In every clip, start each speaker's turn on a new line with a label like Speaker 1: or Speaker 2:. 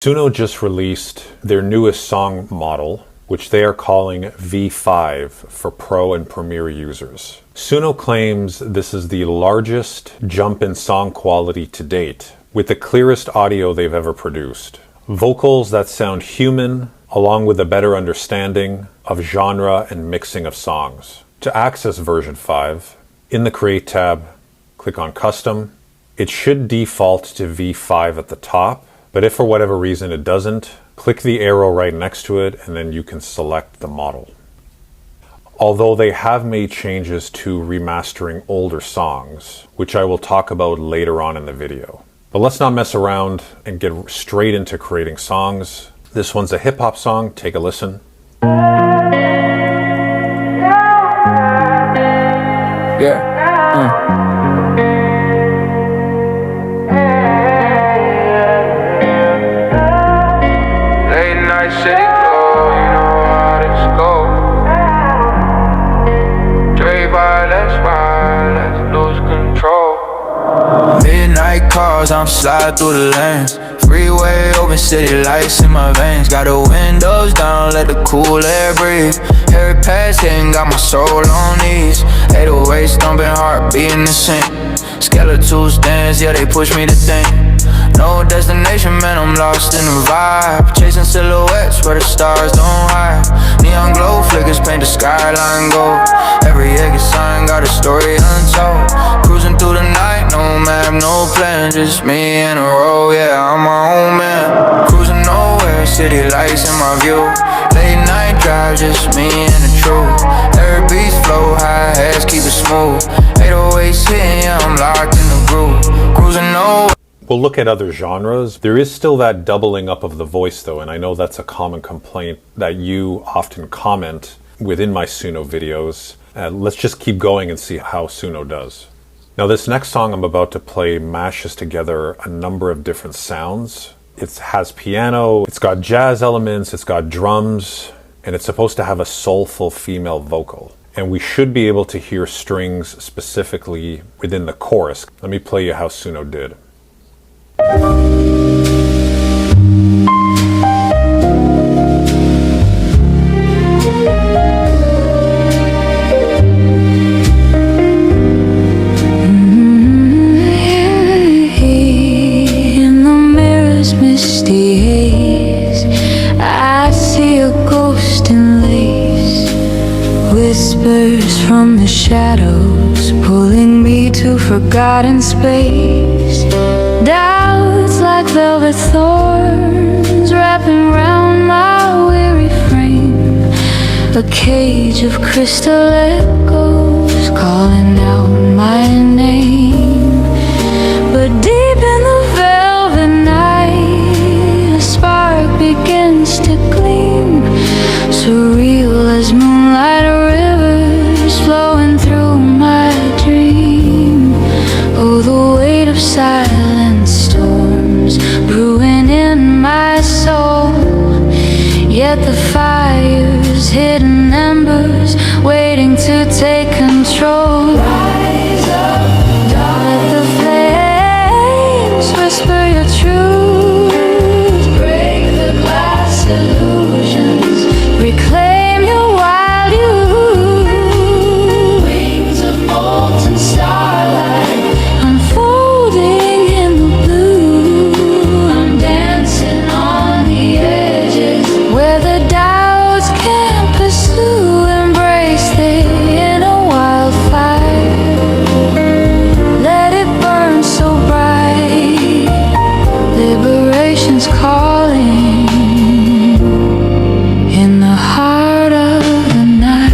Speaker 1: Suno just released their newest song model, which they are calling V5 for Pro and Premier users. Suno claims this is the largest jump in song quality to date, with the clearest audio they've ever produced. Vocals that sound human, along with a better understanding of genre and mixing of songs. To access version 5, in the Create tab, click on Custom. It should default to V5 at the top, but if for whatever reason it doesn't, click the arrow right next to it and then you can select the model. Although they have made changes to remastering older songs, which I will talk about later on in the video. But let's not mess around and get straight into creating songs. This one's a hip-hop song, take a listen.
Speaker 2: I'm sliding through the lanes. Freeway, open city lights in my veins. Got the windows down, let the cool air breathe. Hair past hitting, got my soul on knees. 808 stomping, heart beating the sink. Skeletals dance, yeah, they push me to think. No destination, man, I'm lost in the vibe. Chasing silhouettes where the stars don't hide. Neon glow flickers paint the skyline gold. Every exit sign got a story untold. Cruising through the night, no map, no plan. Just me and a road, yeah, I'm my own man. Cruising nowhere, city lights in my view. Late night drive, just me and the truth. Every beats flow, high hats keep it smooth. 808's hitting, yeah, I'm locked in the groove. Cruising nowhere.
Speaker 1: We'll look at other genres. There is still that doubling up of the voice though, and I know that's a common complaint that you often comment within my Suno videos. Let's just keep going and see how Suno does. Now this next song I'm about to play mashes together a number of different sounds. It has piano, it's got jazz elements, it's got drums, and it's supposed to have a soulful female vocal. And we should be able to hear strings specifically within the chorus. Let me play you how Suno did.
Speaker 3: In the mirror's misty haze, I see a ghost in lace. Whispers from the shadows, pulling me to forgotten space. Doubts like velvet thorns wrapping round my weary frame. A cage of crystal echoes calling out my name. But deep in the velvet night, a spark begins to gleam. Surreal as moonlight rivers flowing through my dream. Oh, the weight of silent storms brewing in my soul. Yet the fire's hidden embers waiting to take control. Rise up, darling. Let the flames whisper your truth. Break the glass illusions. Reclaim your wild youth. Wings of molten starlight unfolding in the blue. I'm dancing on the edges where the doubts can't pursue. Embrace the inner wildfire. Let it burn so bright. Liberation's calling in the heart of the night.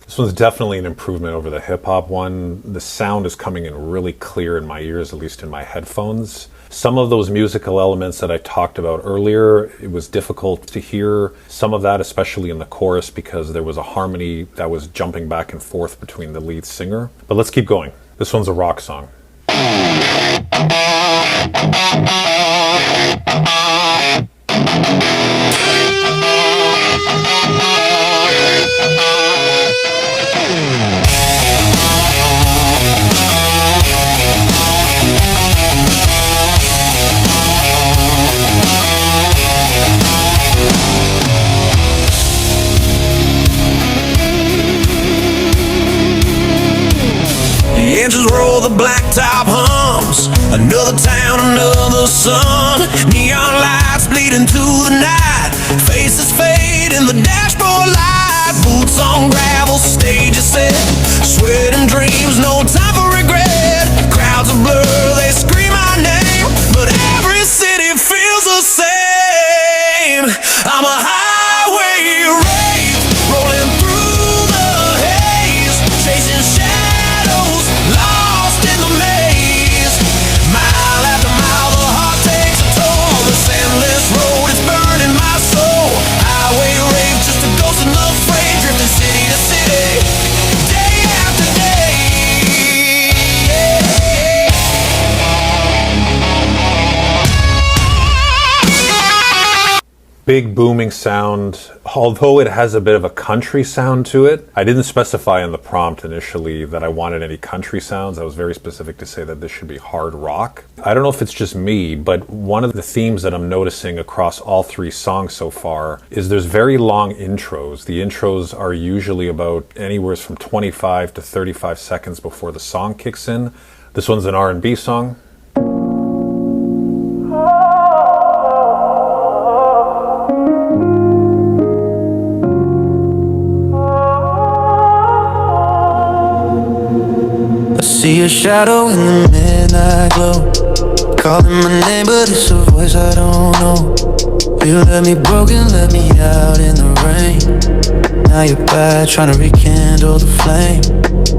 Speaker 1: This one's definitely an improvement over the hip-hop one. The sound is coming in really clear in my ears, at least in my headphones. Some of those musical elements that I talked about earlier, it was difficult to hear some of that, especially in the chorus, because there was a harmony that was jumping back and forth between the lead singer. But let's keep going. This one's a rock song.
Speaker 2: rooftop hums. Another town, another sun. Neon lights bleeding to the night. Faces fade in the dashboard light. Boots on gravel, stage is set. Sweat and dreams, no time for regret. Crowds of blur, they scream my name, but every city feels the same. I'm a highway wraith, rolling through the haze, chasing shadows, lost in the maze. Mile after mile, the heart takes a toll. This endless road is burning my soul. Highway wraith, just a ghost in the freight, drifting city to city, day after day.
Speaker 1: Big booming sound, although it has a bit of a country sound to it. I didn't specify in the prompt initially that I wanted any country sounds. I was very specific to say that this should be hard rock. I don't know if it's just me, but one of the themes that I'm noticing across all three songs so far is there's very long intros. The intros are usually about anywhere from 25 to 35 seconds before the song kicks in. This one's an R&B song.
Speaker 2: See a shadow in the midnight glow, calling my name, but it's a voice I don't know. You left me broken, left me out in the rain. Now you're back, trying to rekindle the flame,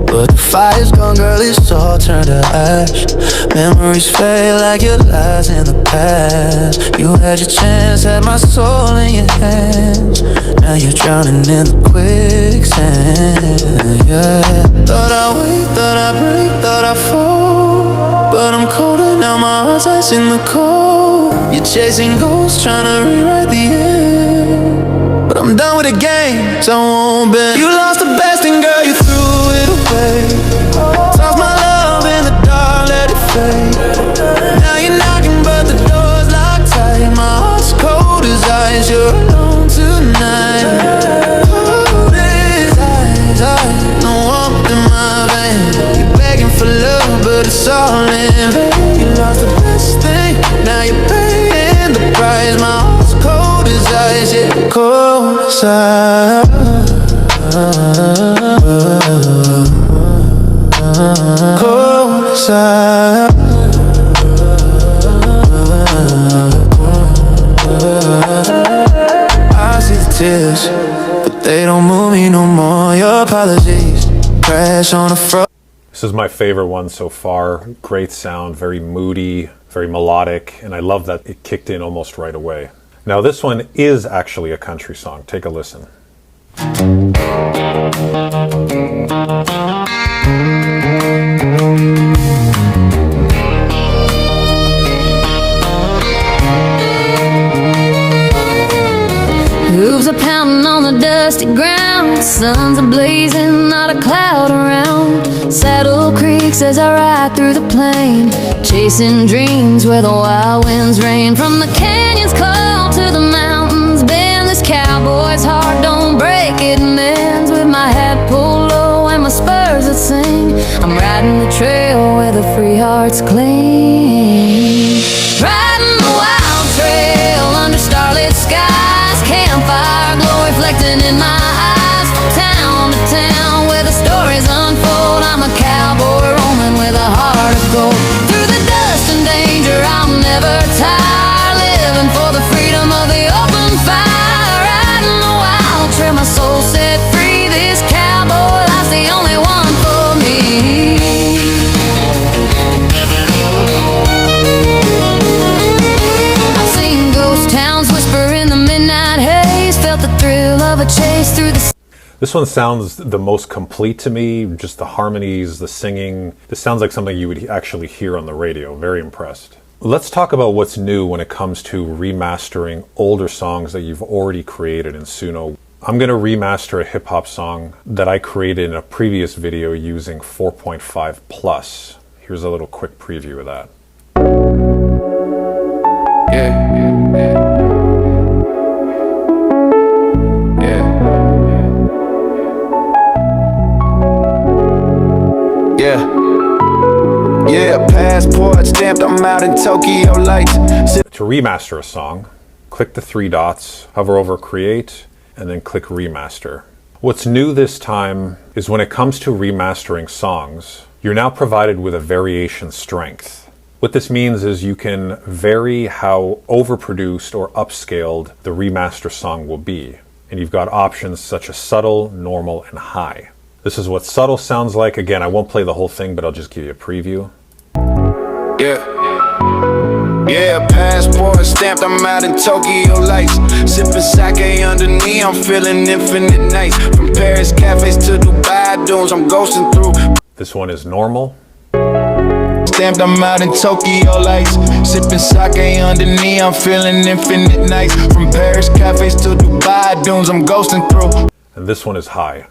Speaker 2: but the fire's gone, girl, it's all turned to ash. Memories fade like your lies in the past. You had your chance, had my soul in your hands. Now you're drowning in the quicksand, yeah. Thought I wait, thought I break, thought I fall, but I'm colder now, my heart's ice in the cold. You're chasing ghosts, trying to rewrite the end, but I'm done with the game, so I won't bend. You lost the best and girl, you threw it away. Tossed my love in the dark, let it fade. Now you're knocking, but the door's locked tight. My heart's cold as ice, you're alone tonight. Cold as ice, no warmth in my veins. You're begging for love, but it's all in vain. You lost the best thing, now you're paying the price. My heart's cold as ice, yeah, cold as ice. Cold as ice. I see the tears, but they don't move me no more. Your apologies crash on the floor.
Speaker 1: This is my favorite one so far. Great sound, very moody, very melodic, and I love that it kicked in almost right away. Now this one is actually a country song. Take a listen.
Speaker 3: Hooves are pounding on the dusty ground. Suns are blazing, not a cloud around. Saddle creaks as I ride through the plain, chasing dreams where the wild winds rain. From the canyons call to the mountains bend, this cowboy's heart don't break, it mends. With my hat pulled low and my spurs that sing, I'm riding the trail where the free hearts cling. Riding the wild trail under starlit skies, campfire glow reflecting in my eyes. From town to town where the stories unfold, I'm a cowboy roaming with a heart of gold. Through the dust and danger I'll never tire, living for the freedom of the open fire. Riding the wild trail, my soul set free. This cowboy life's the only one for me. I've seen ghost towns whisper in the midnight haze, felt the thrill of a chase through the.
Speaker 1: This one sounds the most complete to me, just the harmonies, the singing. This sounds like something you would actually hear on the radio. Very impressed. Let's talk about what's new when it comes to remastering older songs that you've already created in Suno. I'm going to remaster a hip hop song that I created in a previous video using 4.5 plus. Here's a little quick preview of that.
Speaker 2: Yeah, passport stamped, I'm out in Tokyo lights.
Speaker 1: To remaster a song, click the three dots, hover over Create, and then click Remaster. What's new this time is when it comes to remastering songs, you're now provided with a variation strength. What this means is you can vary how overproduced or upscaled the remaster song will be. And you've got options such as subtle, normal, and high. This is what subtle sounds like. Again, I won't play the whole thing, but I'll just give you a preview.
Speaker 2: Yeah, passport stamped, I'm out in Tokyo lights. Sipping sake under me, I'm feeling infinite nights. From Paris cafes to Dubai dunes, I'm ghosting through.
Speaker 1: This one is normal.
Speaker 2: Stamped, I'm out in Tokyo lights. Sipping sake under me, I'm feeling infinite nights. From Paris cafes to Dubai dunes, I'm ghosting through.
Speaker 1: And this one is high.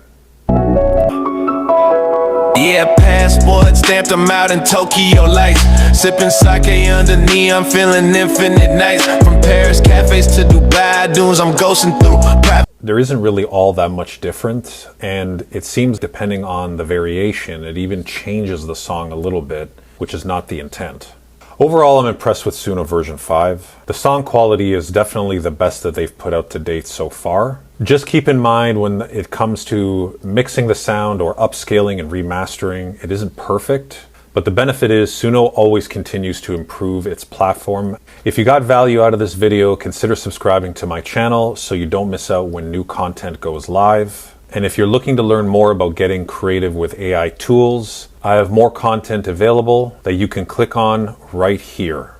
Speaker 2: Yeah, passport stamped, I'm out in Tokyo lights. Sipping sake under neon, feeling infinite nights. From Paris cafes to Dubai dunes, I'm ghosting through.
Speaker 1: There isn't really all that much different, and it seems depending on the variation, it even changes the song a little bit, which is not the intent. Overall, I'm impressed with Suno version 5. The song quality is definitely the best that they've put out to date so far. Just keep in mind when it comes to mixing the sound or upscaling and remastering, it isn't perfect, but the benefit is Suno always continues to improve its platform. If you got value out of this video, consider subscribing to my channel so you don't miss out when new content goes live. And if you're looking to learn more about getting creative with AI tools, I have more content available that you can click on right here.